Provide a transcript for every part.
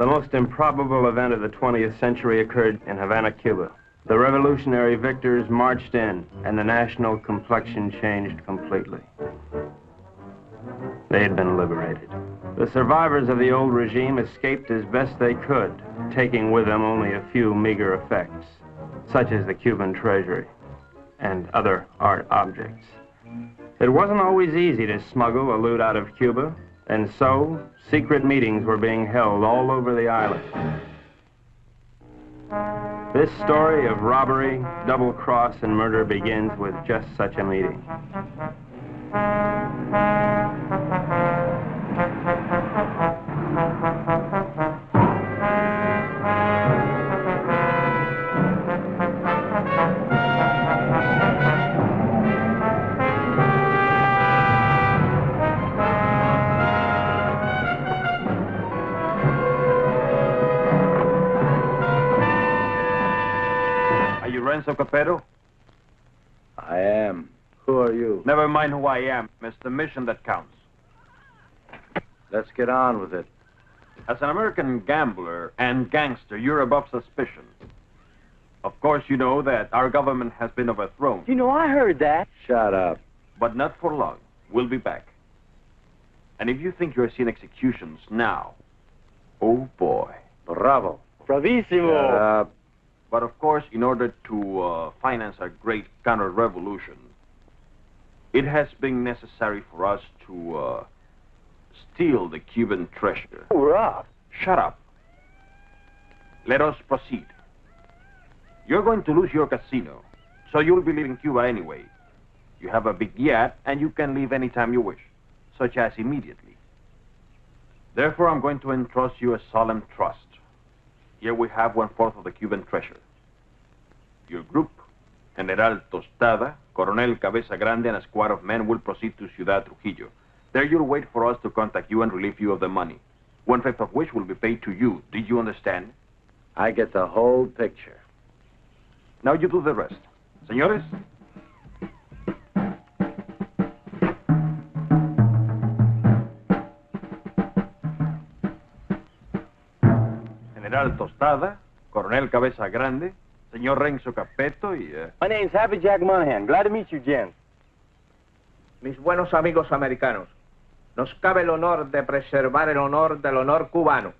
The most improbable event of the 20th century occurred in Havana, Cuba. The revolutionary victors marched in, and the national complexion changed completely. They had been liberated. The survivors of the old regime escaped as best they could, taking with them only a few meager effects, such as the Cuban treasury and other art objects. It wasn't always easy to smuggle a loot out of Cuba, and so secret meetings were being held all over the island. This story of robbery, double-cross, and murder begins with just such a meeting. Renzo Capetto? I am. Who are you? Never mind who I am. It's the mission that counts. Let's get on with it. As an American gambler and gangster, you're above suspicion. Of course, you know that our government has been overthrown. You know, I heard that. Shut up. But not for long. We'll be back. And if you think you're seeing executions now, oh boy. Bravo. Bravissimo. Shut up. But of course, in order to finance our great counter-revolution, it has been necessary for us to steal the Cuban treasure. Hurrah! Shut up. Let us proceed. You're going to lose your casino, so you'll be leaving Cuba anyway. You have a big yacht, and you can leave anytime you wish, such as immediately. Therefore, I'm going to entrust you a solemn trust. Here we have 1/4 of the Cuban treasure. Your group, General Tostada, Coronel Cabeza Grande, and a squad of men will proceed to Ciudad Trujillo. There you'll wait for us to contact you and relieve you of the money, 1/5 of which will be paid to you. Did you understand? I get the whole picture. Now you do the rest. Señores? General Tostada, Coronel Cabeza Grande, Señor Renzo Capetto y... My name's Happy Jack Monahan. Glad to meet you, gents. Mis buenos amigos americanos, nos cabe el honor de preservar el honor del honor cubano.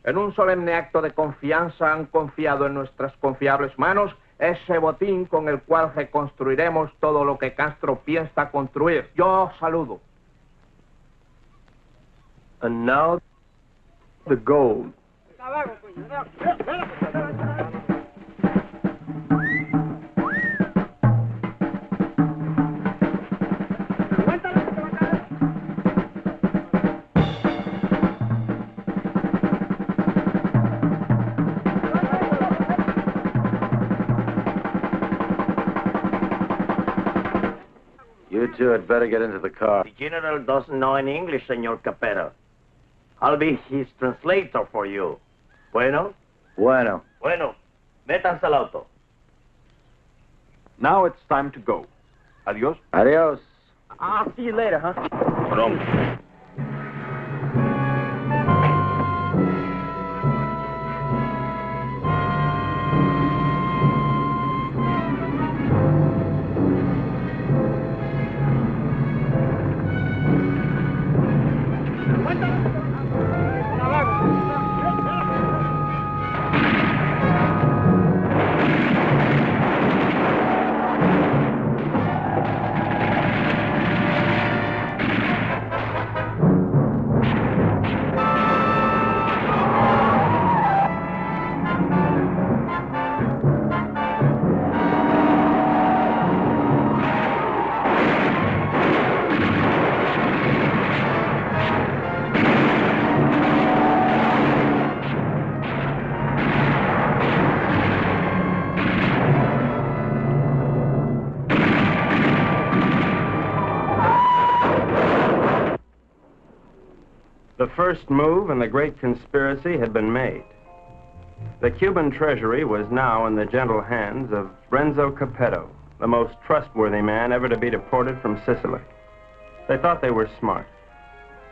En un solemne acto de confianza han confiado en nuestras confiables manos ese botín con el cual reconstruiremos todo lo que Castro piensa construir. Yo os saludo. And now, the gold. You two had better get into the car. The general doesn't know any English, Senor Capetto. I'll be his translator for you. Bueno? Bueno. Bueno. Métanse al auto. Now it's time to go. Adios. Adios. I'll see you later, huh? Pronto. The first move in the great conspiracy had been made. The Cuban treasury was now in the gentle hands of Renzo Capetto, the most trustworthy man ever to be deported from Sicily. They thought they were smart.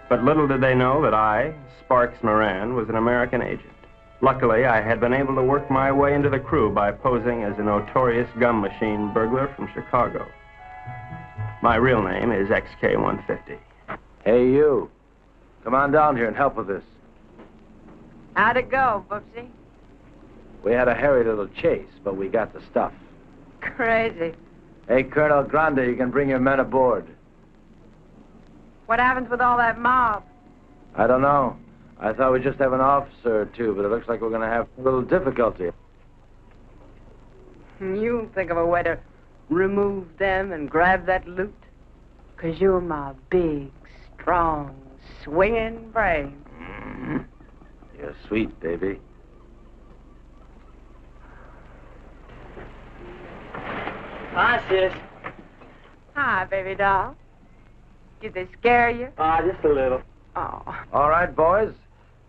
But little did they know that I, Sparks Moran, was an American agent. Luckily, I had been able to work my way into the crew by posing as a notorious gum machine burglar from Chicago. My real name is XK150. Hey, you. Come on down here and help with this. How'd it go, Bubsy? We had a hairy little chase, but we got the stuff. Crazy. Hey, Colonel Grande, you can bring your men aboard. What happens with all that mob? I don't know. I thought we'd just have an officer or two, but it looks like we're going to have a little difficulty. You think of a way to remove them and grab that loot? 'Cause you're my big, strong, swinging brain. Mm-hmm. You're sweet, baby. Hi, sis. Hi, baby doll. Did they scare you? Just a little. Oh. All right, boys.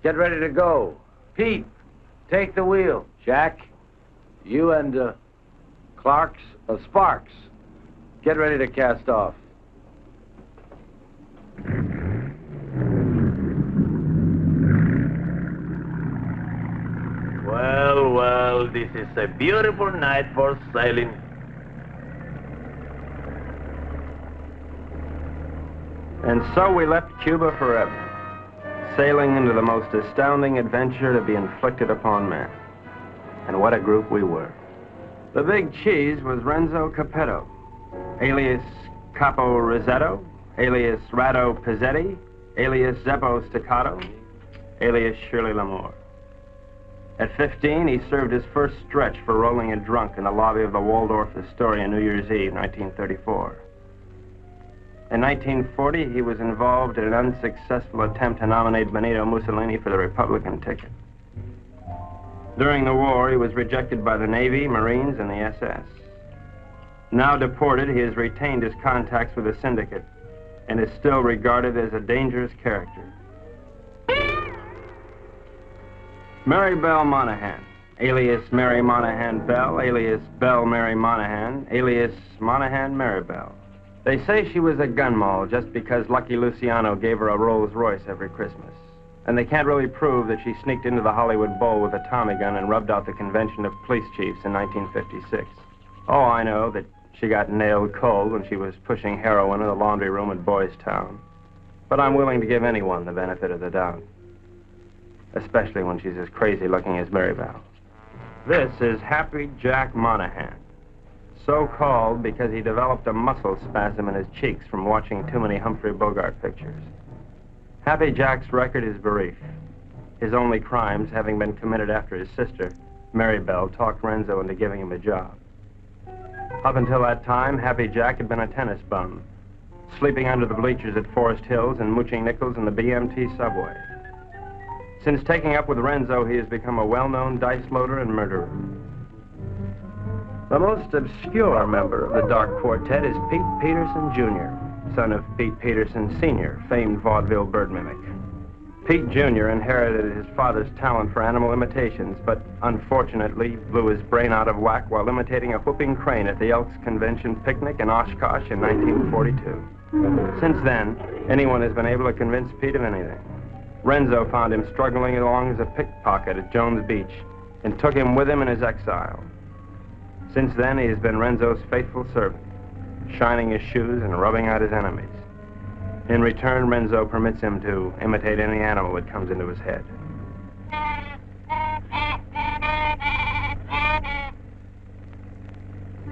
Get ready to go. Pete, take the wheel. Jack, you and Sparks, get ready to cast off. Well, well, this is a beautiful night for sailing. And so we left Cuba forever, sailing into the most astounding adventure to be inflicted upon man. And what a group we were. The big cheese was Renzo Capetto, alias Capo Rosetto, alias Rado Pizzetti, alias Zeppo Staccato, alias Shirley Lamour. At 15, he served his first stretch for rolling a drunk in the lobby of the Waldorf Astoria New Year's Eve, 1934. In 1940, he was involved in an unsuccessful attempt to nominate Benito Mussolini for the Republican ticket. During the war, he was rejected by the Navy, Marines, and the SS. Now deported, he has retained his contacts with the syndicate and is still regarded as a dangerous character. Mary Belle Monahan, alias Mary Monahan Bell, alias Belle Mary Monahan, alias Monahan Mary Bell. They say she was a gun moll just because Lucky Luciano gave her a Rolls Royce every Christmas. And they can't really prove that she sneaked into the Hollywood Bowl with a Tommy gun and rubbed out the Convention of Police Chiefs in 1956. Oh, I know that she got nailed cold when she was pushing heroin in the laundry room at Boys Town. But I'm willing to give anyone the benefit of the doubt, especially when she's as crazy looking as Mary Bell. This is Happy Jack Monahan. So called because he developed a muscle spasm in his cheeks from watching too many Humphrey Bogart pictures. Happy Jack's record is brief, his only crimes having been committed after his sister, Mary Bell, talked Renzo into giving him a job. Up until that time, Happy Jack had been a tennis bum, sleeping under the bleachers at Forest Hills and mooching nickels in the BMT subway. Since taking up with Renzo, he has become a well-known dice loader and murderer. The most obscure member of the Dark Quartet is Pete Peterson, Jr., son of Pete Peterson, Sr., famed vaudeville bird mimic. Pete, Jr. inherited his father's talent for animal imitations, but unfortunately blew his brain out of whack while imitating a whooping crane at the Elks Convention picnic in Oshkosh in 1942. Since then, anyone has been able to convince Pete of anything. Renzo found him struggling along as a pickpocket at Jones Beach and took him with him in his exile. Since then, he has been Renzo's faithful servant, shining his shoes and rubbing out his enemies. In return, Renzo permits him to imitate any animal that comes into his head.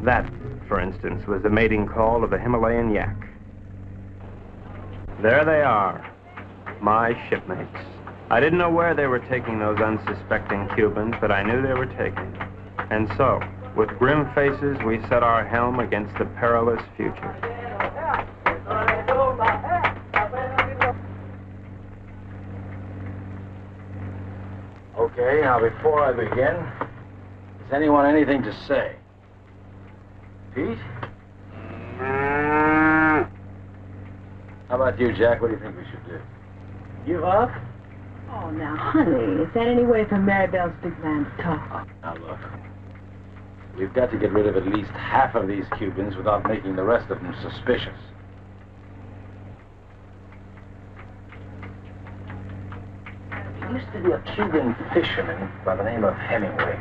That, for instance, was the mating call of a Himalayan yak. There they are, my shipmates. I didn't know where they were taking those unsuspecting Cubans, but I knew they were taking them. And so, with grim faces, we set our helm against the perilous future. Okay, now before I begin, does anyone anything to say? Pete? How about you, Jack? What do you think we should do? Give up? Oh, now, honey, is that any way for Maribel's big man to talk? Now, look. We've got to get rid of at least half of these Cubans without making the rest of them suspicious. used to be a Cuban fisherman by the name of Hemingway.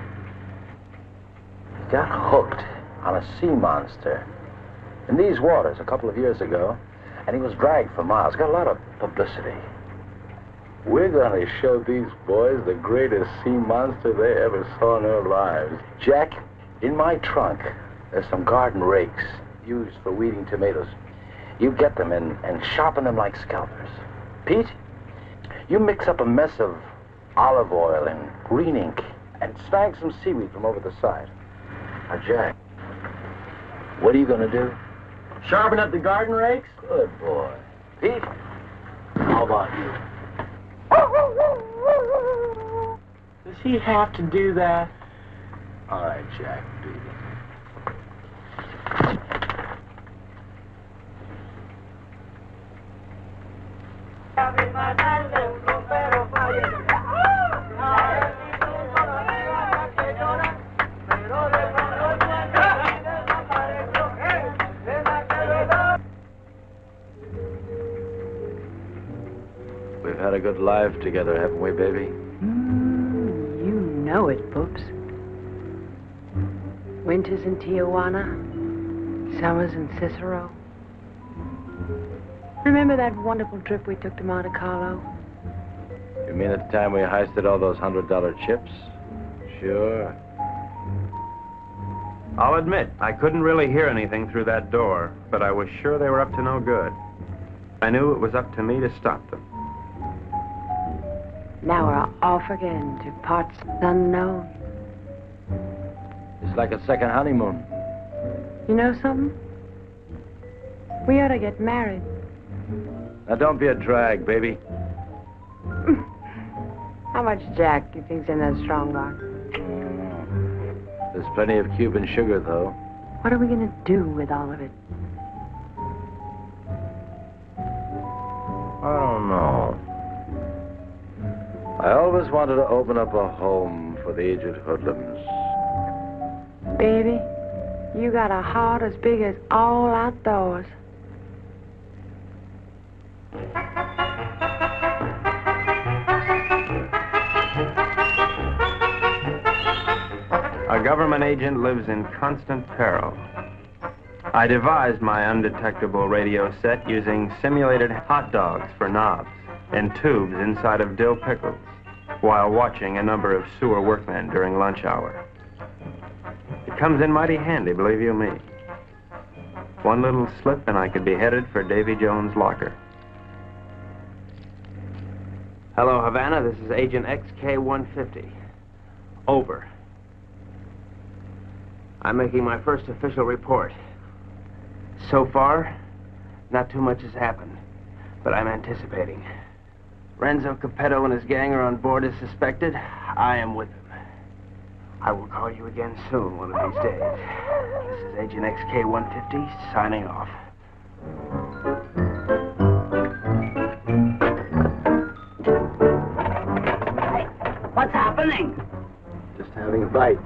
He got hooked on a sea monster in these waters a couple of years ago, and he was dragged for miles. Got a lot of publicity. We're going to show these boys the greatest sea monster they ever saw in their lives. Jack, in my trunk, there's some garden rakes used for weeding tomatoes. You get them and sharpen them like scalpers. Pete, you mix up a mess of olive oil and green ink and snag some seaweed from over the side. Now, Jack, what are you going to do? Sharpen up the garden rakes? Good boy. Pete, how about you? Does he have to do that? All right, Jack, beat it. We've had a good life together, haven't we, baby? You know it, Poops. Winters in Tijuana, summers in Cicero. Remember that wonderful trip we took to Monte Carlo? You mean at the time we heisted all those $100 chips? Sure. I'll admit, I couldn't really hear anything through that door, but I was sure they were up to no good. I knew it was up to me to stop them. Now we're off again to parts unknown. It's like a second honeymoon. You know something? We ought to get married. Now, don't be a drag, baby. How much Jack do you think's in that strong box? There's plenty of Cuban sugar, though. What are we going to do with all of it? I don't know. I always wanted to open up a home for the aged hoodlums. Baby, you got a heart as big as all outdoors. A government agent lives in constant peril. I devised my undetectable radio set using simulated hot dogs for knobs and tubes inside of dill pickles while watching a number of sewer workmen during lunch hour. It comes in mighty handy, believe you me. One little slip and I could be headed for Davy Jones' locker. Hello, Havana. This is Agent XK-150. Over. I'm making my first official report. So far, not too much has happened, but I'm anticipating. Renzo Capetto and his gang are on board as suspected. I am with them. I will call you again soon, one of these days. This is Agent XK-150, signing off. What's happening? Just having a bite.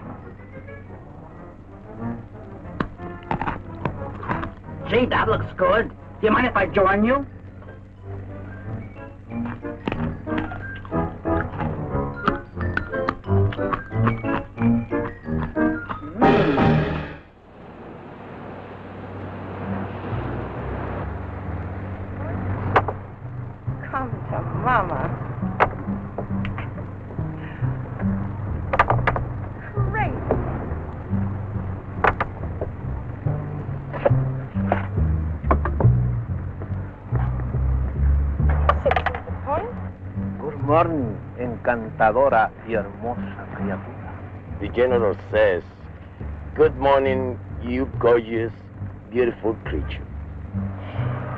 Gee, that looks good. Do you mind if I join you? Come to Mama. Great. Good morning, encantadora y hermosa criatura. The general says, good morning, you gorgeous, beautiful creature.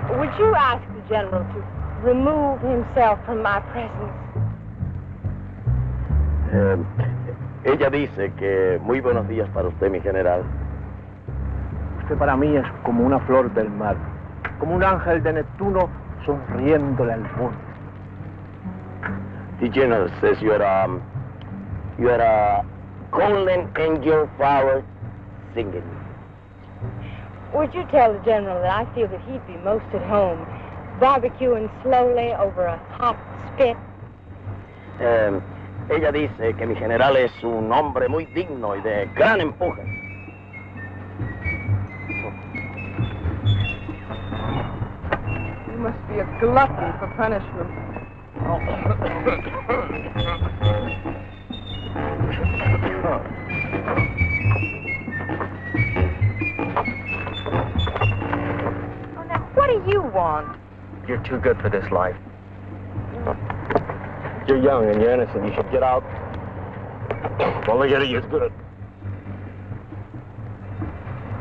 Would you ask the general to remove himself from my presence? Ella dice que muy buenos días para usted, mi general. Usted para mí es como una flor del mar, como un ángel de Neptuno sonriéndole al mundo. The general says you are a golden angel flower singing. Would you tell the general that I feel that he'd be most at home barbecuing slowly over a hot spit? Ella dice que mi general es un hombre muy digno y de gran empuje. You must be a glutton for punishment. Oh, now, what do you want? You're too good for this life. You're young and you're innocent. You should get out. Well, look at it. You're good at...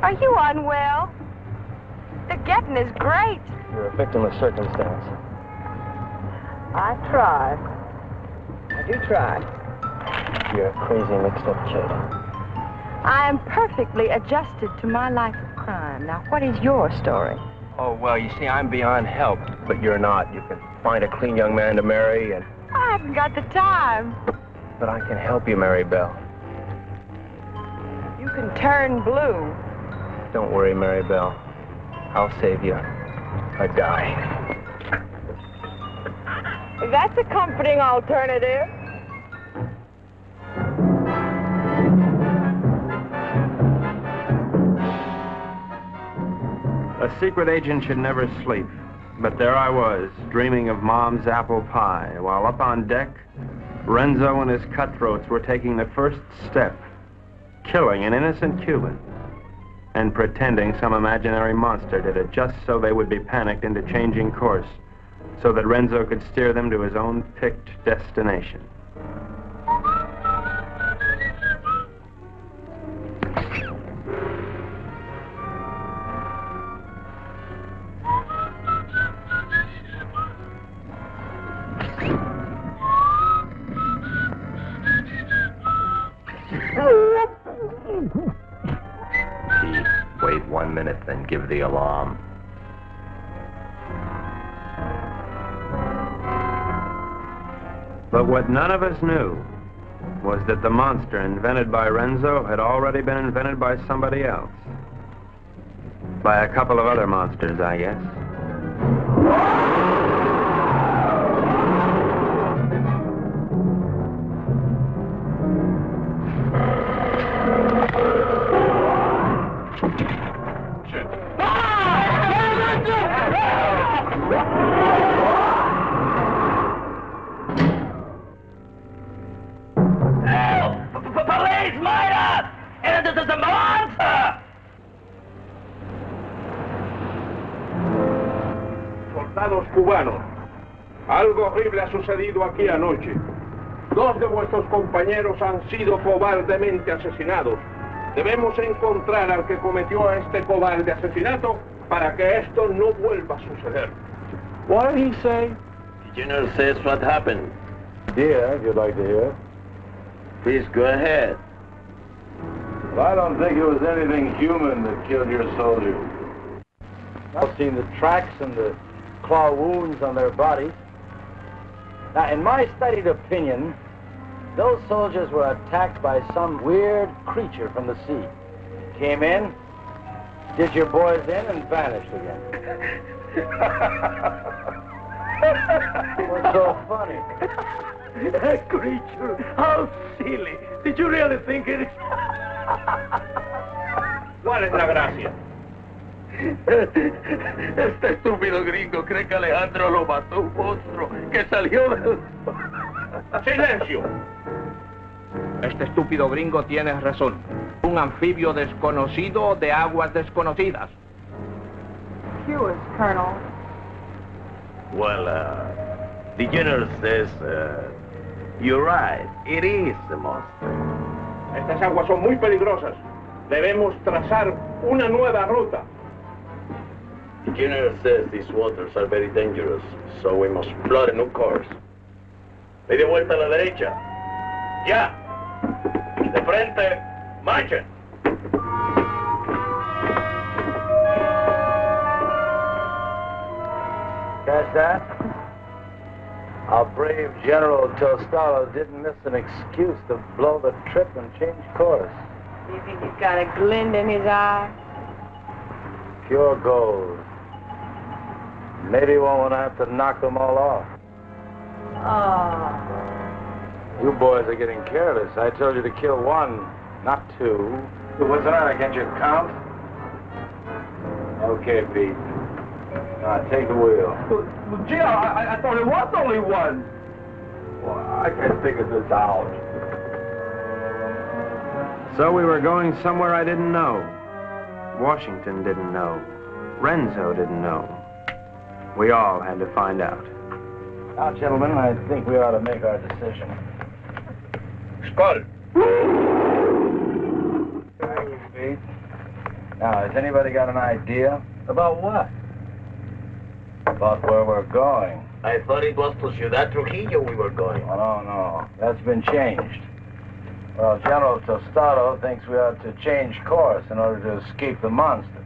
Are you unwell? The getting is great. You're a victim of circumstance. I try. I do try. You're a crazy, mixed-up kid. I am perfectly adjusted to my life of crime. Now, what is your story? Oh, well, you see, I'm beyond help, but you're not. You can find a clean young man to marry, and... I haven't got the time. But I can help you, Mary Bell. You can turn blue. Don't worry, Mary Bell. I'll save you a dime. That's a comforting alternative. A secret agent should never sleep. But there I was, dreaming of Mom's apple pie, while up on deck, Renzo and his cutthroats were taking the first step, killing an innocent Cuban, and pretending some imaginary monster did it just so they would be panicked into changing course, so that Renzo could steer them to his own picked destination. Wait 1 minute, then give the alarm. But what none of us knew was that the monster invented by Renzo had already been invented by somebody else. By a couple of other monsters, I guess. Soldados cubanos, algo horrible ha sucedido aquí anoche. 2 de vuestros compañeros han sido cobardemente asesinados. Debemos encontrar al que cometió este cobarde asesinato para que esto no vuelva a suceder. What did he say? The general says what happened. Yeah, if you'd like to hear. Please go ahead. Well, I don't think it was anything human that killed your soldiers. I've seen the tracks and the claw wounds on their bodies. Now, in my studied opinion, those soldiers were attacked by some weird creature from the sea. Came in, did your boys in, and vanished again. What's so funny? A creature? How silly. Did you really think it? ¿Cuál es la gracia? Este estúpido gringo cree que Alejandro lo mató un monstruo que salió del... ¡Silencio! Este estúpido gringo tiene razón. Un anfibio desconocido de aguas desconocidas. Yours, Colonel. Well, the general says, you're right, it is a monster. Estas aguas son muy peligrosas. Debemos trazar una nueva ruta. The general says these waters are very dangerous, so we must plot a new course. Media vuelta a la derecha. Ya. De frente, marchen. Catch that? Our brave General Tostalo didn't miss an excuse to blow the trip and change course. Do you think he's got a glint in his eye? Pure gold. Maybe we won't have to knock them all off. Oh. You boys are getting careless. I told you to kill one, not two. What's the matter? Can't you count? Okay, Pete. Now, take the wheel. Well, gee, I thought it was only one. Well, I can't figure this out. So we were going somewhere I didn't know. Washington didn't know. Renzo didn't know. We all had to find out. Now, gentlemen, I think we ought to make our decision. Skull. Thank you, Pete. Now, has anybody got an idea? About what? About where we're going. I thought it was to Ciudad Trujillo we were going. Oh, no. That's been changed. Well, General Tostado thinks we ought to change course in order to escape the monster.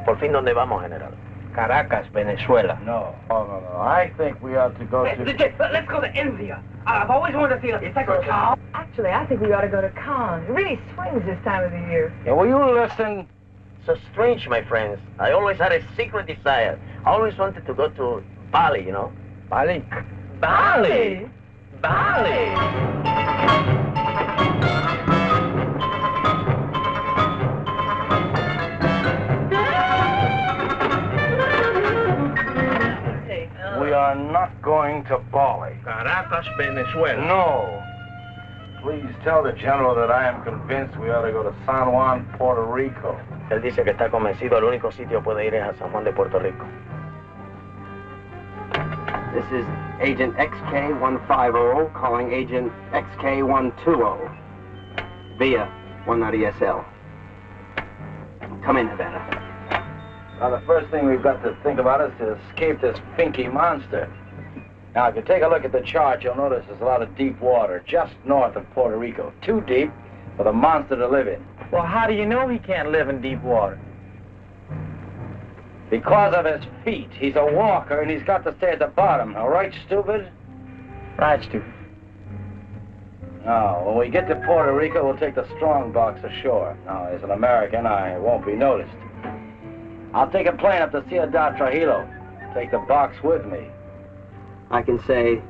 Por fin, ¿dónde vamos, General? Caracas, Venezuela. No. No. I think we ought to go to... Let's go to India. I've always wanted to see the sacred cow. Actually, I think we ought to go to Cannes. It really swings this time of the year. Yeah, will you listen? So strange, my friends. I always had a secret desire. I always wanted to go to Bali, you know? Bali? Bali? We are not going to Bali. Caracas, Venezuela. No. Please tell the General that I am convinced we ought to go to San Juan, Puerto Rico. Él dice que está convencido, el único sitio puede ir es a San Juan de Puerto Rico. This is Agent XK150 calling Agent XK120 via 190SL. Come in, Havana. Now, the first thing we've got to think about is to escape this finky monster. Now, if you take a look at the chart, you'll notice there's a lot of deep water just north of Puerto Rico. Too deep for the monster to live in. Well, how do you know he can't live in deep water? Because of his feet. He's a walker, and he's got to stay at the bottom. All right, stupid? Right, stupid. Now, when we get to Puerto Rico, we'll take the strong box ashore. Now, as an American, I won't be noticed. I'll take a plane up to Ciudad Trujillo. Take the box with me. I can say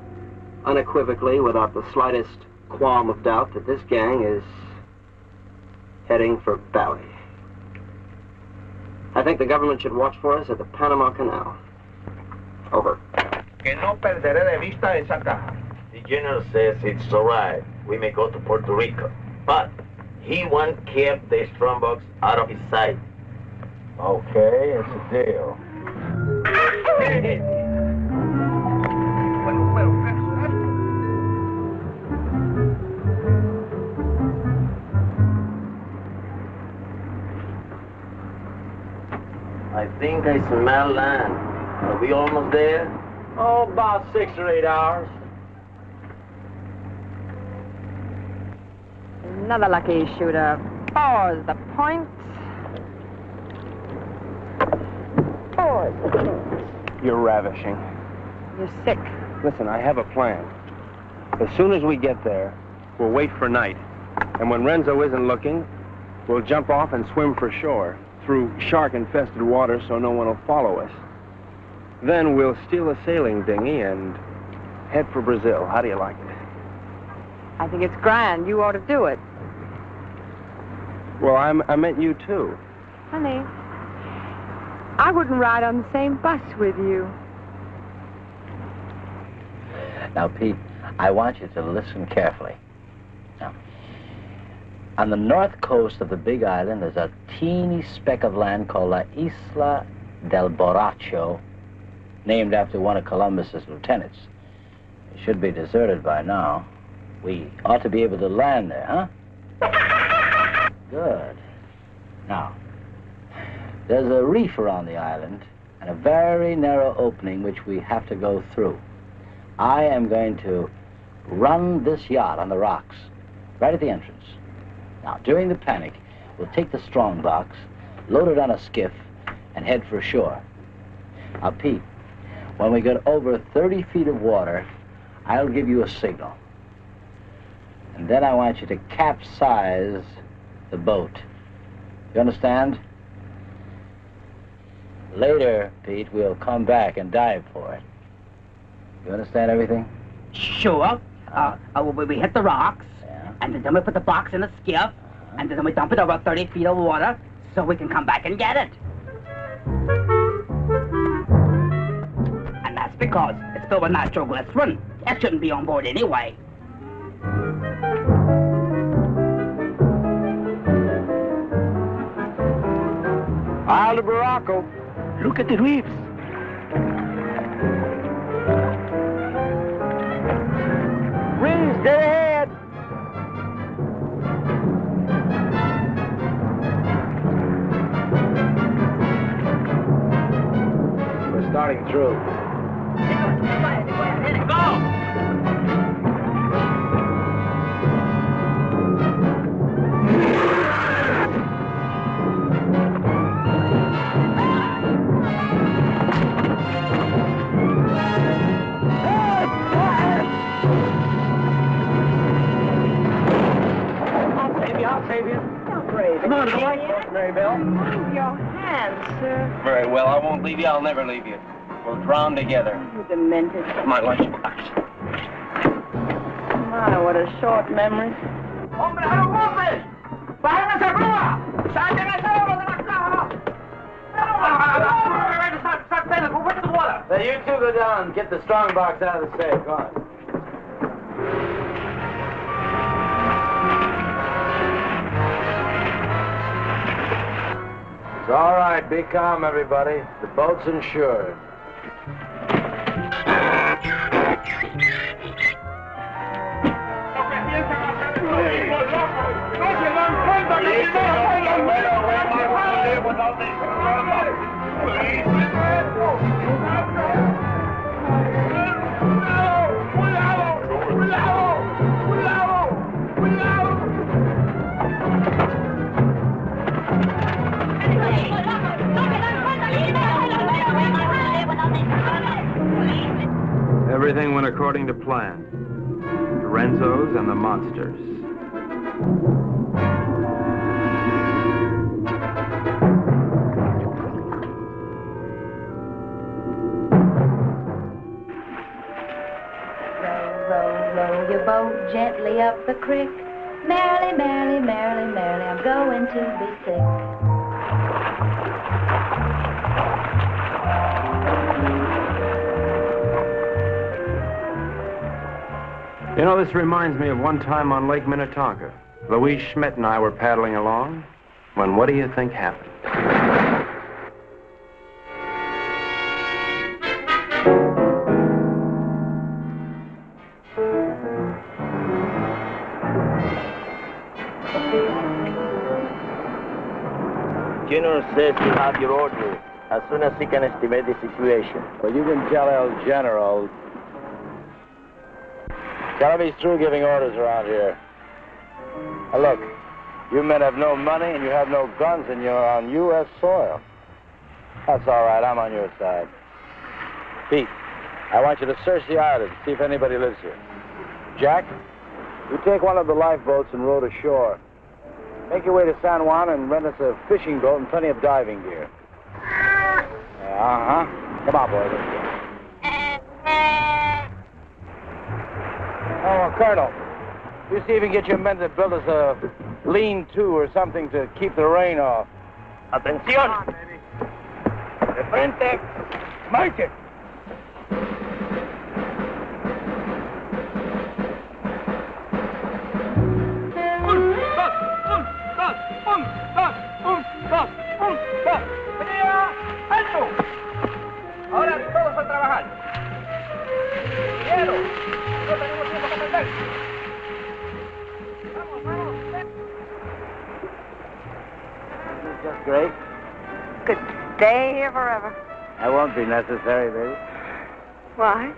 unequivocally, without the slightest qualm of doubt, that this gang is heading for Bali. I think the government should watch for us at the Panama Canal. Over. Que no perderé de vista esa caja. The General says it's all right. We may go to Puerto Rico. But he won't keep the strong box out of his sight. Okay, it's a deal. I think I smell land. Are we almost there? Oh, about 6 or 8 hours. Another lucky shooter. Pause the point. Pause the point. You're ravishing. You're sick. Listen, I have a plan. As soon as we get there, we'll wait for night. And when Renzo isn't looking, we'll jump off and swim for shore through shark-infested water so no one will follow us. Then we'll steal a sailing dinghy and head for Brazil. How do you like it? I think it's grand. You ought to do it. Well, I meant you too. Honey, I wouldn't ride on the same bus with you. Now, Pete, I want you to listen carefully. Now, on the north coast of the Big Island, there's a teeny speck of land called La Isla del Borracho, named after one of Columbus's lieutenants. It should be deserted by now. We ought to be able to land there, huh? Good. Now, there's a reef around the island and a very narrow opening which we have to go through. I am going to run this yacht on the rocks, right at the entrance. Now, during the panic, we'll take the strong box, load it on a skiff, and head for shore. Now, Pete, when we get over 30 feet of water, I'll give you a signal. And then I want you to capsize the boat. You understand? Later, Pete, we'll come back and dive for it. You understand everything? Sure. We hit the rocks, and then we put the box in a skiff, and then we dump it over 30 feet of water so we can come back and get it. And that's because it's filled with nitroglycerin. That shouldn't be on board anyway. Isle of Morocco. Look at the reefs. Reefs, dead ahead. We're starting through. Go! Come on, boy. Mary Bell. Move your hands, sir. Very well, I won't leave you. I'll never leave you. We'll drown together. You demented. My lunchbox. My, what a short memory. ¡Hombre, a los golpes! ¡Bájense a grúa! ¡Saquen ese oro de la caja! Where's the water? Now you two go down and get the strong box out of the safe. Go on. It's all right. Be calm, everybody. The boat's insured. Everything went according to plan. The Renzos and the monsters. Row your boat gently up the creek. Merrily, merrily, merrily, merrily, I'm going to be sick. You know, this reminds me of one time on Lake Minnetonka. Louise Schmidt and I were paddling along when what do you think happened? General says you have your orders as soon as he can estimate the situation. Well, you can tell El General. Tell him he's through giving orders around here. Now look, you men have no money and you have no guns and you're on U.S. soil. That's all right, I'm on your side. Pete, I want you to search the island, see if anybody lives here. Jack, you take one of the lifeboats and row to shore. Make your way to San Juan and rent us a fishing boat and plenty of diving gear. Come on, boys, let's go. Oh, Colonel, you see if you can get your men to build us a lean-to or something to keep the rain off. Atención! De frente, marche! Ahora todos a trabajar. Quiero. No tenemos tiempo que perder. Vamos, vamos. This is just great. Could stay here forever. That won't be necessary, baby. Why?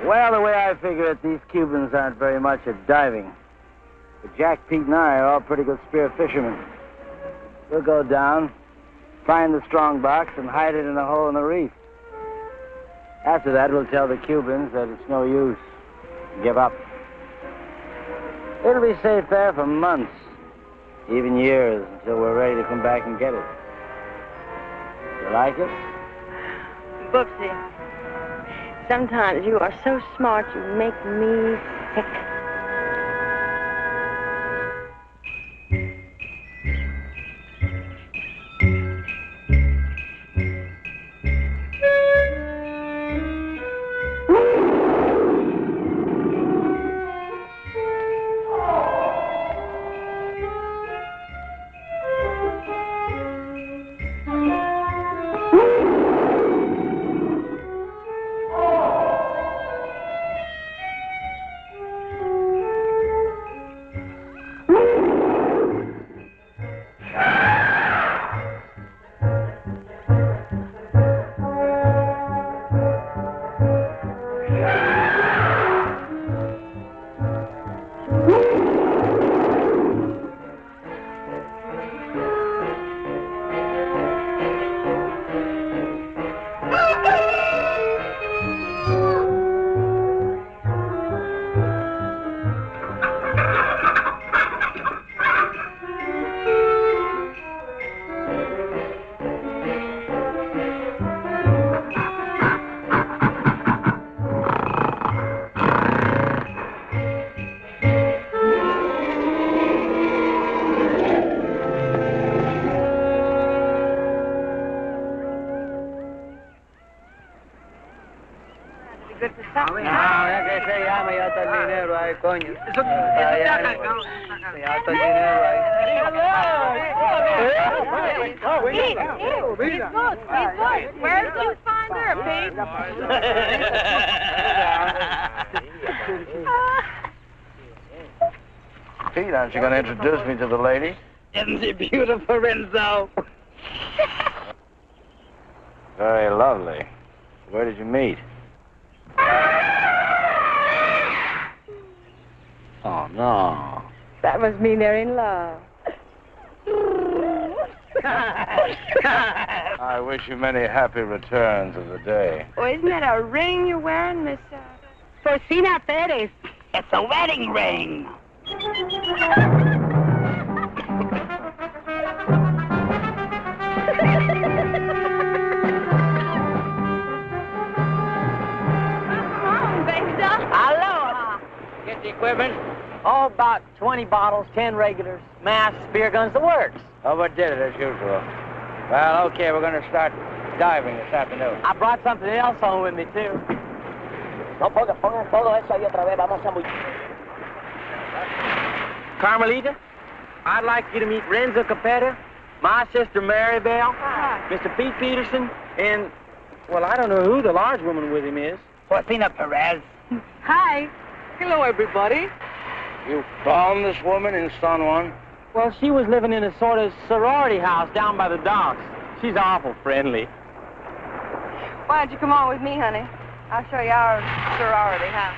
Well, the way I figure it, these Cubans aren't very much at diving. But Jack, Pete, and I are all pretty good spear fishermen. We'll go down, find the strong box, and hide it in a hole in the reef. After that, we'll tell the Cubans that it's no use. Give up. It'll be safe there for months, even years, until we're ready to come back and get it. You like it? Boopsie. sometimes you are so smart you make me sick. Where did you find her, Pete? Pete, aren't you going to introduce me to the lady? Isn't she beautiful, Renzo? Very lovely. Where did you meet? Oh, no. That must mean they're in love. I wish you many happy returns of the day. Oh, isn't that a ring you're wearing, Miss... Porcina Perez. It's a wedding ring. Aloha. Get the equipment. Oh, about 20 bottles, 10 regulars, masks, beer guns, the works. Overdid it as usual. Well, okay, we're going to start diving this afternoon. I brought something else home with me, too. No, pongan todo eso ahí otra vez. Vamos a muy... Carmelita, I'd like you to meet Renzo Capetta, my sister Maribel, Mr. Pete Peterson, and, well, I don't know who the large woman with him is. Porcina Perez. Hi. Hello, everybody. You found this woman in San Juan? Well, she was living in a sort of sorority house down by the docks. She's awful friendly. Why don't you come on with me, honey? I'll show you our sorority house.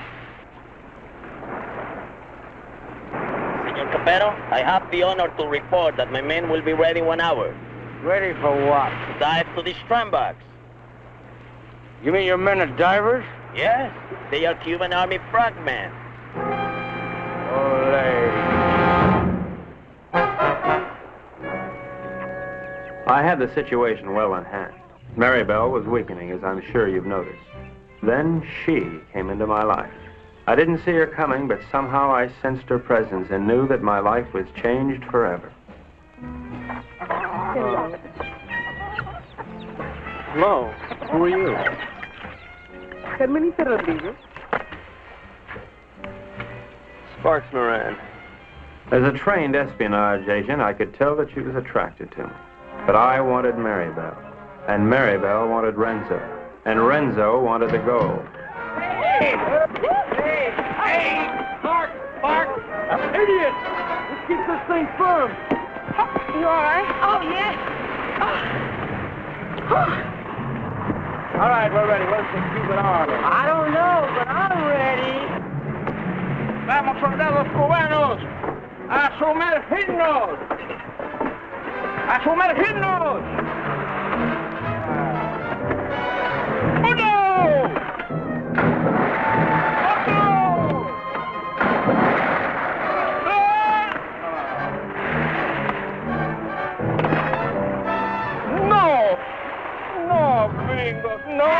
Senor Capero, I have the honor to report that my men will be ready 1 hour. Ready for what? Dive to the strandbox. You mean your men are divers? Yes, they are Cuban Army frogmen. I had the situation well in hand. Maribel was weakening, as I'm sure you've noticed. Then she came into my life. I didn't see her coming, but somehow I sensed her presence and knew that my life was changed forever. Hello. Who are you? Carmelita Rodriguez. Sparks Moran. As a trained espionage agent, I could tell that she was attracted to me. But I wanted Maribel, and Maribel wanted Renzo, and Renzo wanted the gold. Hey! Mark! Idiot! Let's keep this thing firm. You all right? Oh, yes. All right, we're ready. Where's the Cuban Army? I don't know, but I'm ready. Vamos, soldados cubanos, a sumergirnos. ¡A sumergirnos! ¡Uno! ¡Otro! ¡No! ¡No, gringos! ¡No!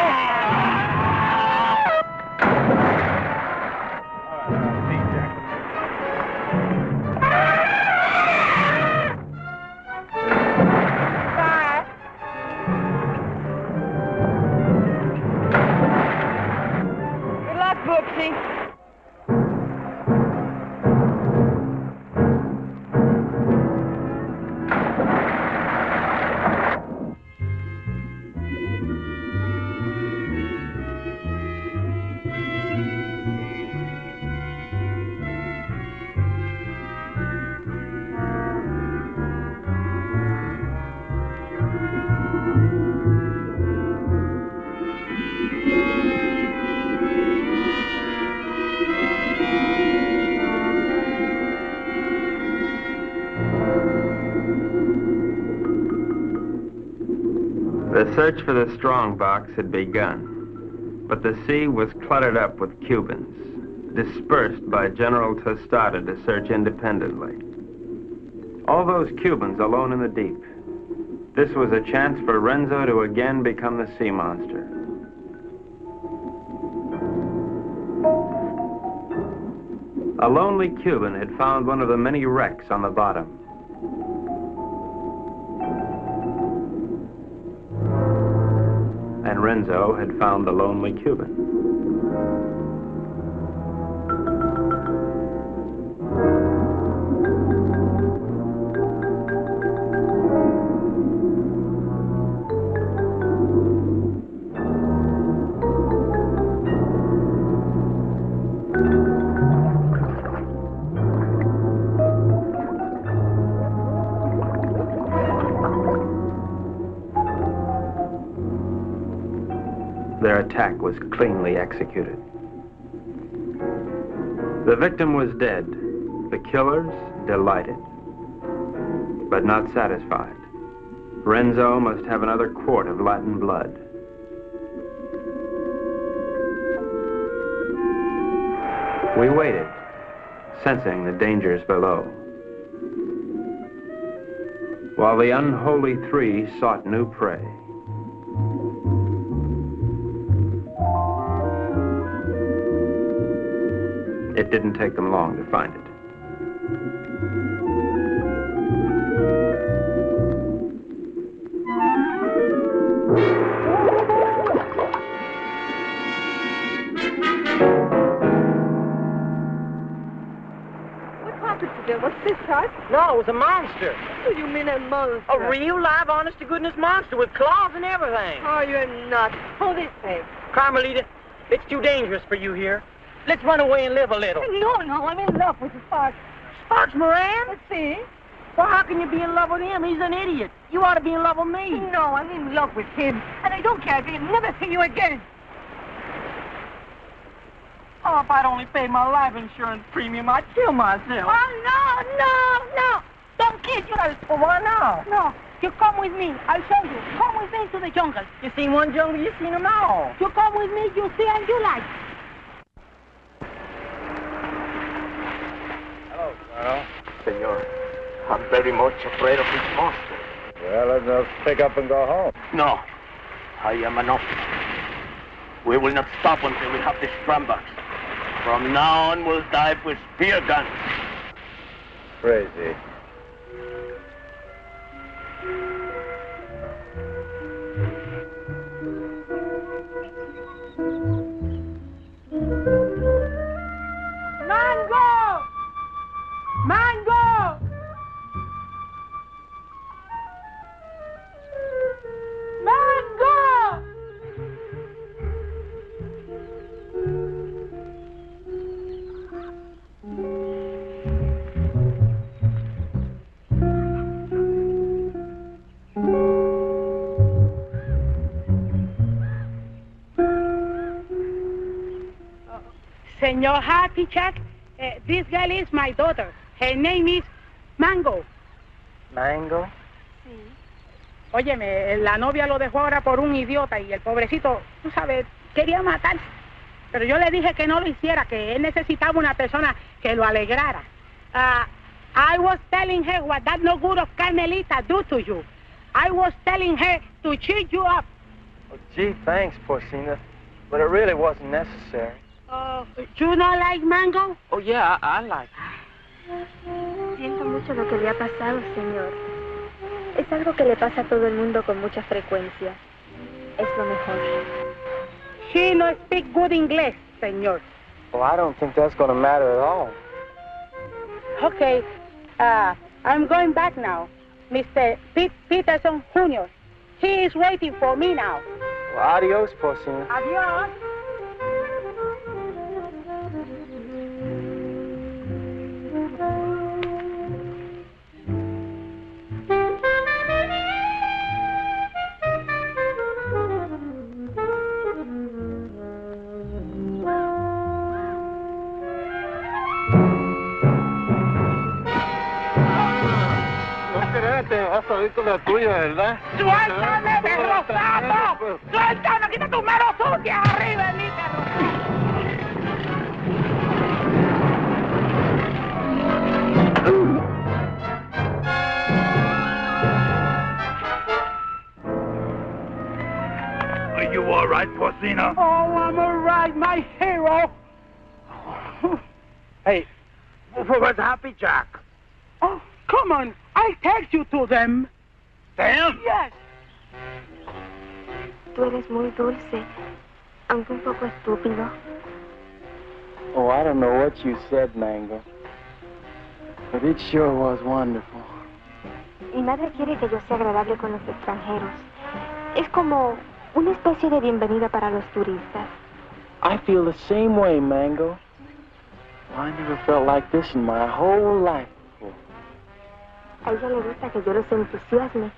The search for the strongbox had begun, but the sea was cluttered up with Cubans, dispersed by General Tostada to search independently. All those Cubans alone in the deep. This was a chance for Renzo to again become the sea monster. A lonely Cuban had found one of the many wrecks on the bottom. And Renzo had found the lonely Cuban. Their attack was cleanly executed. The victim was dead, the killers delighted, but not satisfied. Renzo must have another quart of Latin blood. We waited, sensing the dangers below, while the unholy three sought new prey. It didn't take them long to find it. What happened to them? What's this, Hart? No, it was a monster. What do you mean a monster? A real, live, honest-to-goodness monster with claws and everything. Oh, you're nuts. Hold this way. Carmelita, it's too dangerous for you here. Let's run away and live a little. No, I'm in love with Sparks. Sparks Moran? Let's see. Well, how can you be in love with him? He's an idiot. You ought to be in love with me. No, I'm in love with him. And I don't care if he'll never see you again. Oh, if I'd only paid my life insurance premium, I'd kill myself. Oh, no. Don't kid yourself. Well, why not? No. You come with me. I'll show you. Come with me to the jungle. You seen one jungle, you seen them all. You come with me, you see and you like. Hello, Colonel. Senor, I'm very much afraid of this monster. Well, let's pick up and go home. No, I am an officer. We will not stop until we have this strongbox. From now on, we'll dive with spear guns. Crazy. Mango! Mango! Mango! Senor Happy Chuck, this girl is my daughter. Her name is Mango. Mango? Sí. Óyeme, la novia lo dejó ahora por un idiota y el pobrecito, tú sabes, quería matarse. Pero yo le dije que no lo hiciera, que él necesitaba una persona que lo alegrara. I was telling her what that no good of Carmelita do to you. I was telling her to cheer you up. Oh, gee, thanks, Porcina. But it really wasn't necessary. You not like Mango? Oh, yeah, I like it. Siento mucho lo que le ha pasado, señor. Es algo que le pasa a todo el mundo con mucha frecuencia. Es lo mejor. She no speak good English, señor. Well, I don't think that's going to matter at all. Okay, I'm going back now. Mr. Peterson Jr. He is waiting for me now. Well, adios, Porcina. Adios. vas a ir con la tuya, ¿verdad? ¡Suéltame, perro sapo! ¡Suéltame! ¡Quita tus manos sucias arriba de mí, perro! Are you all right, Porcino? Oh, I'm all right, my hero. Hey, where's Happy Jack? Oh, come on. I'll take you to them. Them? Yes. Tú eres muy dulce, aunque un poco estúpido. Oh, I don't know what you said, Mango. But it sure was wonderful. Mi madre quiere que yo sea agradable con los extranjeros. Es como una especie de bienvenida para los turistas. I feel the same way, Mango. I never felt like this in my whole life before. A ella le gusta que yo los entusiasme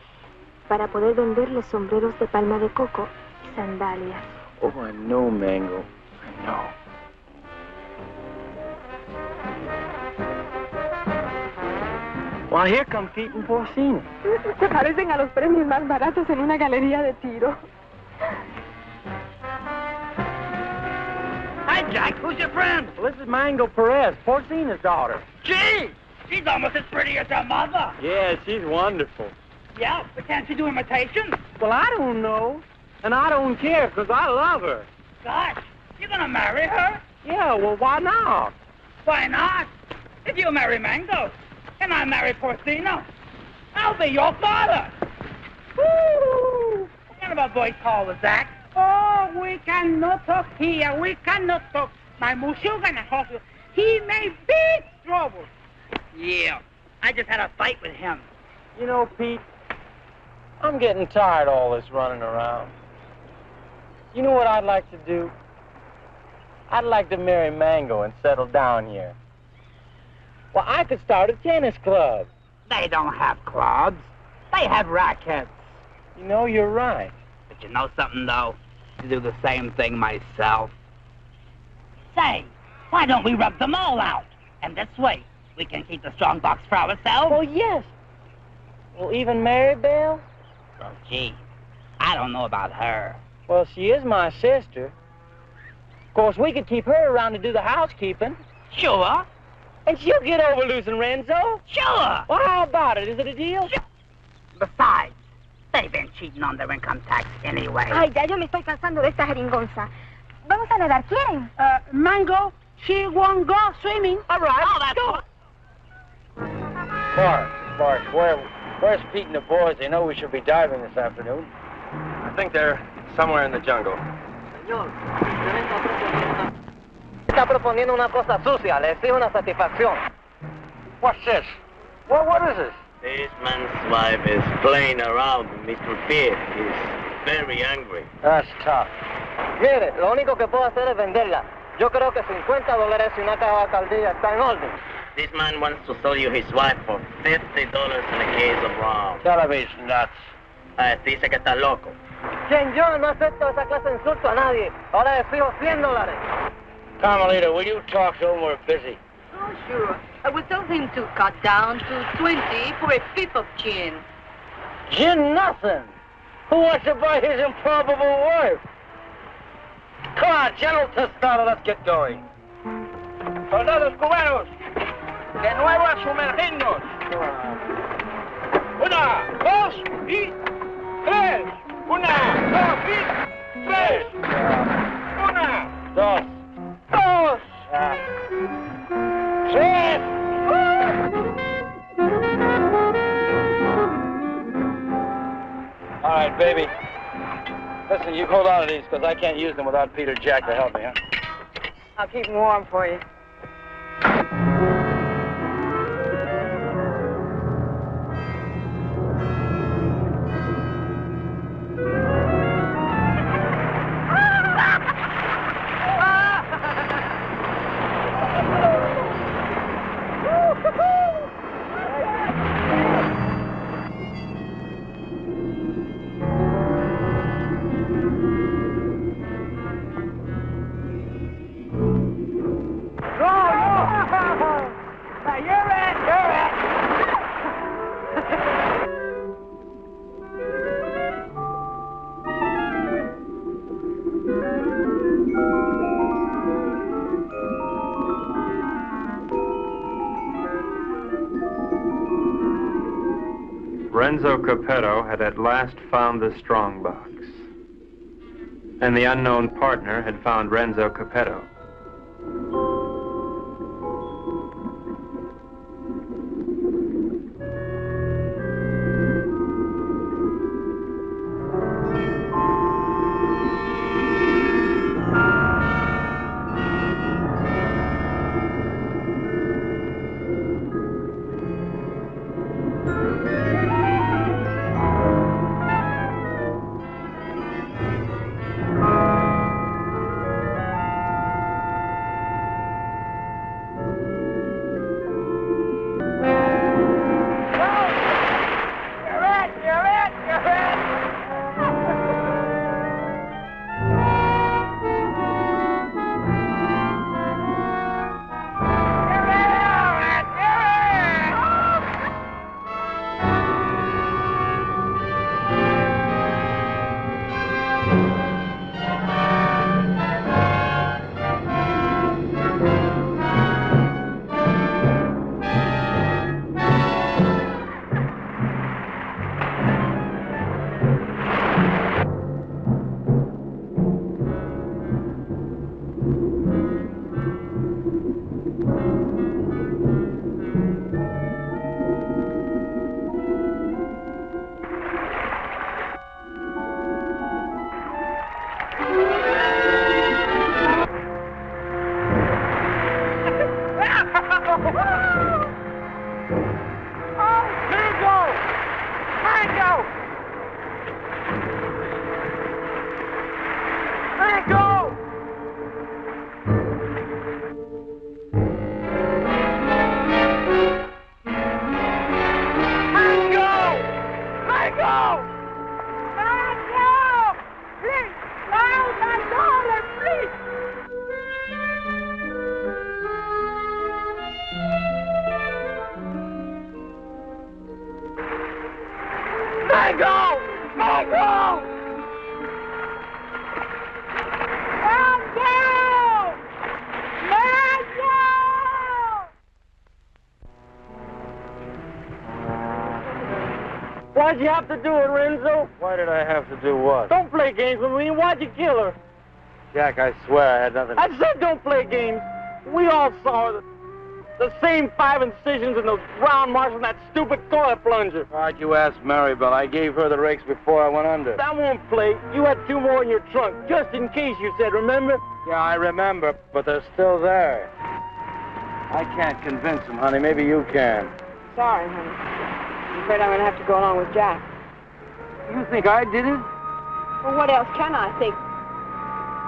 para poder venderles sombreros de palma de coco y sandalias. Oh, I know, Mango. I know. Well, here come Pete and Porcino. Se parecen a los premios más baratos en una galería de tiro. Hi, Jack. Who's your friend? Well, this is Mango Perez, Porcino's daughter. Gee, she's almost as pretty as her mother. Yeah, she's wonderful. Yeah, but can't she do imitations? Well, I don't know. And I don't care, because I love her. Gosh, you're gonna marry her? Yeah, well, why not? Why not? If you marry Mango, and I marry Porcino, I'll be your father. Woo! What kind of a voice call was that? Oh, we cannot talk here. We cannot talk. My Mushugan hospital. He may be trouble. Yeah, I just had a fight with him. You know, Pete, I'm getting tired of all this running around. You know what I'd like to do? I'd like to marry Mango and settle down here. Well, I could start a tennis club. They don't have clubs. They have rackets. You know, you're right. But you know something, though? To do the same thing myself. Say, why don't we rub them all out? And this way, we can keep the strong box for ourselves. Oh, yes. Well, even Mary Belle? Oh, gee, I don't know about her. Well, she is my sister. Of course, we could keep her around to do the housekeeping. Sure. And she'll get over losing Renzo. Sure. Well, how about it? Is it a deal? Sure. Besides, they've been cheating on their income tax anyway. Ay, ya yo me estoy cansando de esta jeringonza. Vamos a nadar, ¿quieren? Mango, she won't go swimming. All right. Oh, that's go. Mark, where's Pete and the boys? They know we should be diving this afternoon. I think they're somewhere in the jungle. Señor, está proponiendo una cosa sucia. Le exijo una satisfacción. What's this? What is this? This man's wife is playing around with Mr. Pete. He's very angry. That's tough. Mire, lo único que puedo hacer es venderla. Yo creo que $50 y una caja de alcaldía está en orden. This man wants to sell you his wife for $50 and a case of rum. Tell him he's nuts. Dice que está loco. Quien yo no acepto esa clase de insulto a nadie. Ahora le fijo $100. Carmelita, will you talk to him? We're busy. Oh, sure. I will tell him to cut down to 20 for a fifth of gin. Gin nothing. Who wants to buy his improbable wife? Come on, General Tostado, let's get going. Soldados cubanos, de nuevo a sumergirnos. 1, 2 y 3. 1, 2 y 3. 1, 2, 2, 3. All right, baby. Listen, you hold on to these, because I can't use them without Peter Jack to help me, huh? I'll keep them warm for you. Renzo Capetto had at last found the strongbox. And the unknown partner had found Renzo Capetto. Why'd you have to do it, Renzo? Why did I have to do what? Don't play games with me. Why'd you kill her? Jack, I swear I had nothing. I said don't play games. We all saw her. The same 5 incisions in those brown marks on that stupid toilet plunger. Why'd you ask Maribel? I gave her the rakes before I went under. That won't play. You had 2 more in your trunk, just in case, you said, remember? Yeah, I remember, but they're still there. I can't convince them, honey. Maybe you can. Sorry, honey. I'm afraid I'm going to have to go along with Jack. You think I did it? Well, what else can I think?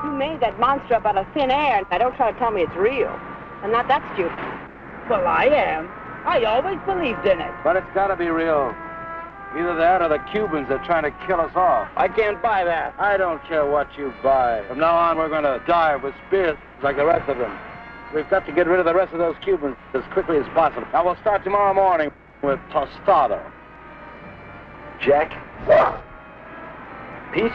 You made that monster up out of thin air. Now, don't try to tell me it's real. I'm not that stupid. Well, I am. I always believed in it. But it's got to be real. Either that or the Cubans are trying to kill us off. I can't buy that. I don't care what you buy. From now on, we're going to dive with spears like the rest of them. We've got to get rid of the rest of those Cubans as quickly as possible. Now, we'll start tomorrow morning with Tostado. Jack? Pete?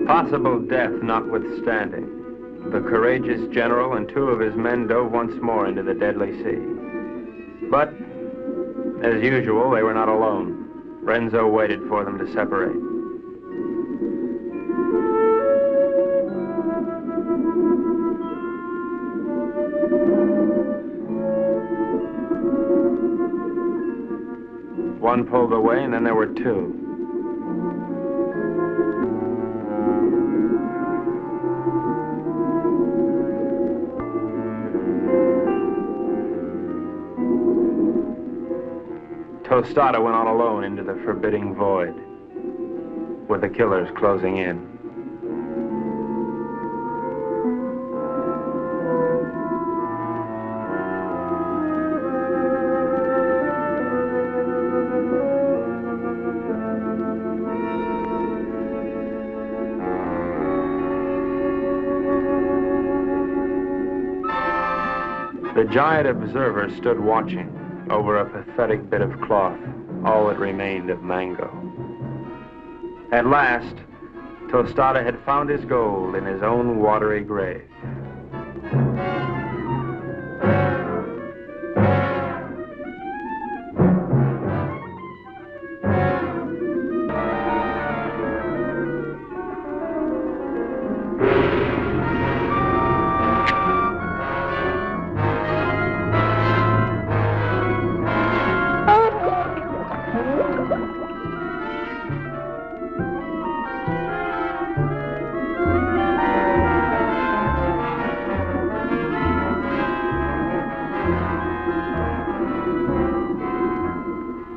Possible death notwithstanding, the courageous general and 2 of his men dove once more into the deadly sea. But, as usual, they were not alone. Renzo waited for them to separate. One pulled away, and then there were 2. Tostado went on alone into the forbidding void, with the killers closing in. The giant observer stood watching over a pathetic bit of cloth, all that remained of Mango. At last, Tostada had found his gold in his own watery grave.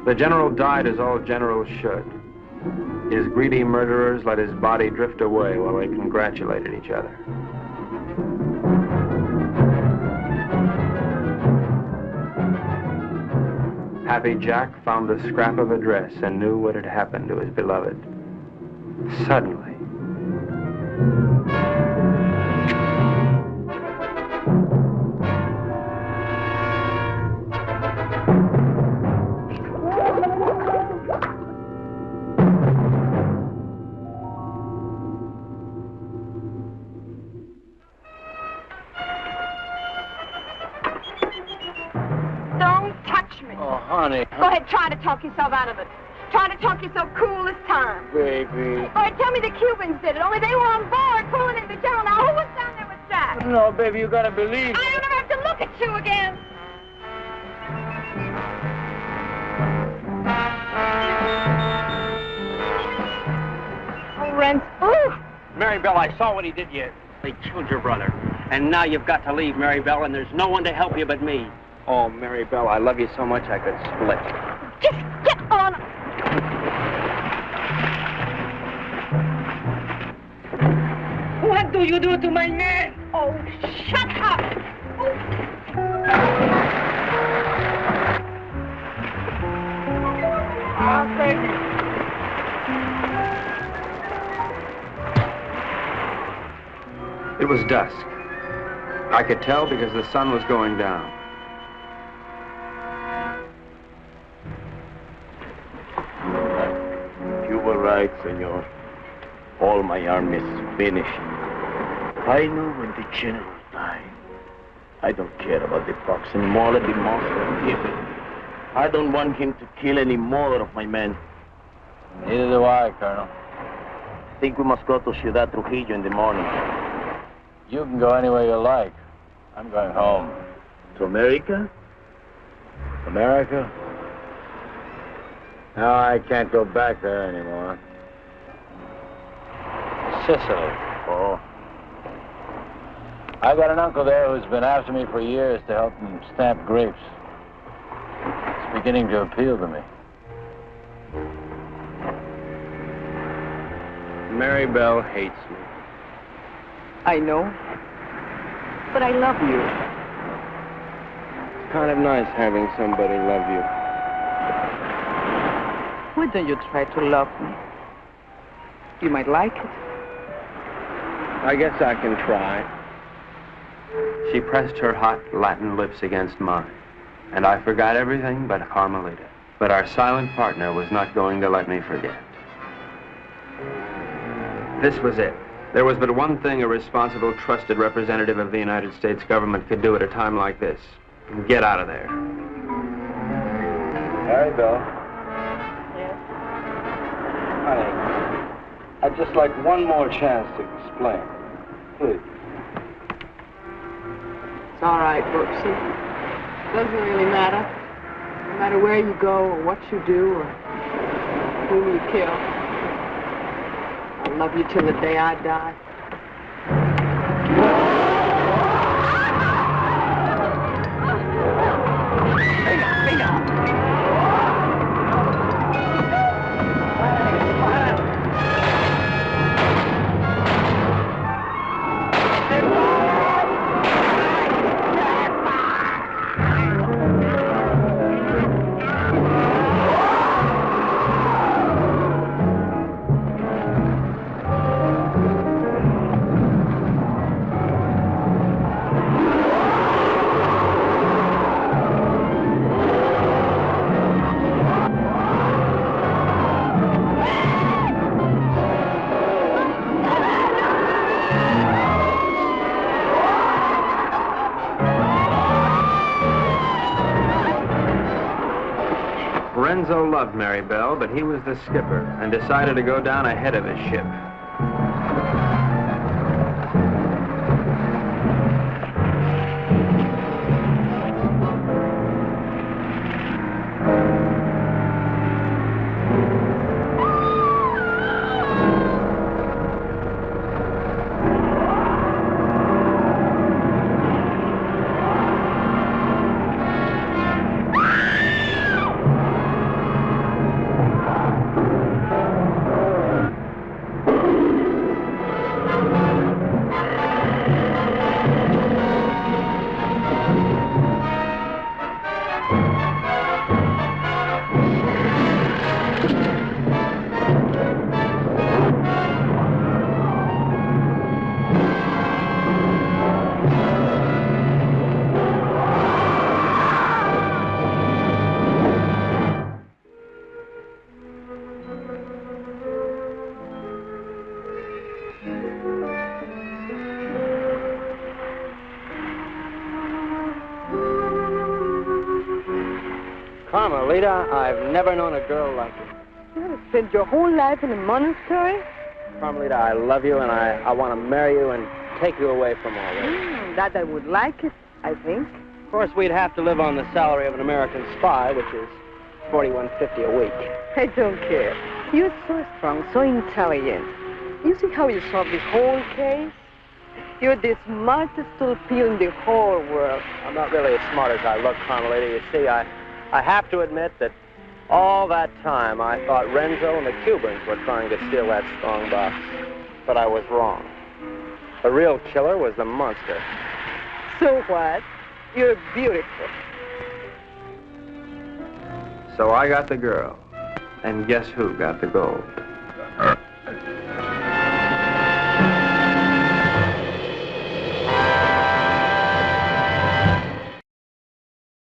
The general died as all generals should. His greedy murderers let his body drift away while they congratulated each other. Happy Jack found the scrap of a dress and knew what had happened to his beloved. Suddenly, Go ahead, try to talk yourself out of it. Try to talk yourself cool this time. Baby. All right, tell me the Cubans did it, only they were on board pulling in the general. Now, who was down there with Jack? No, baby, you gotta believe. I don't ever have to look at you again. Oh, Rent. Oh. Mary Bell, I saw what he did to you. They killed your brother. And now you've got to leave, Mary Bell, and there's no one to help you but me. Oh, Mary Bell, I love you so much I could split. Just get on. What do you do to my man? Oh, shut up. Oh, baby. it was dusk. I could tell because the sun was going down. You were right, senor. All my army is finished. I know when the general died. I don't care about the fox anymore. Let the monster kill him. I don't want him to kill any more of my men. Neither do I, Colonel. I think we must go to Ciudad Trujillo in the morning. You can go anywhere you like. I'm going home. To America? America? No, I can't go back there anymore. Sicily. Oh. I got an uncle there who's been after me for years to help him stamp grapes. It's beginning to appeal to me. Mary Bell hates me. I know. But I love you. It's kind of nice having somebody love you. Why don't you try to love me? You might like it. I guess I can try. She pressed her hot Latin lips against mine, and I forgot everything but Carmelita. But our silent partner was not going to let me forget. This was it. There was but one thing a responsible, trusted representative of the United States government could do at a time like this. Get out of there. Mary Bell. Yes? Honey, I'd just like one more chance to explain. Please. It's all right, Brooksy. Doesn't really matter. No matter where you go or what you do or whom you kill. I'll love you till the day I die. Renzo loved Mary Bell, but he was the skipper and decided to go down ahead of his ship. Carmelita, I've never known a girl like you. You have spent your whole life in a monastery? Carmelita, I love you, and I want to marry you and take you away from all this. That I would like it, I think. Of course, we'd have to live on the salary of an American spy, which is $41.50 a week. I don't care. You're so strong, so intelligent. You see how you solved this whole case? You're the smartest torpedo in the whole world. I'm not really as smart as I look, Carmelita. You see, I have to admit that all that time I thought Renzo and the Cubans were trying to steal that strong box. But I was wrong. The real killer was the monster. So what? You're beautiful. So I got the girl. And guess who got the gold?